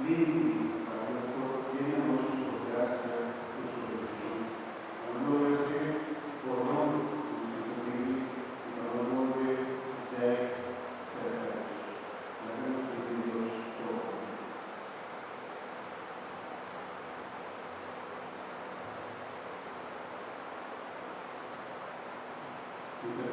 Quindi nuestro tiene su gracia y su bendición. Cuando ese por nombre, y cuando vuelve de cerca, la hemos pedido todo. Y te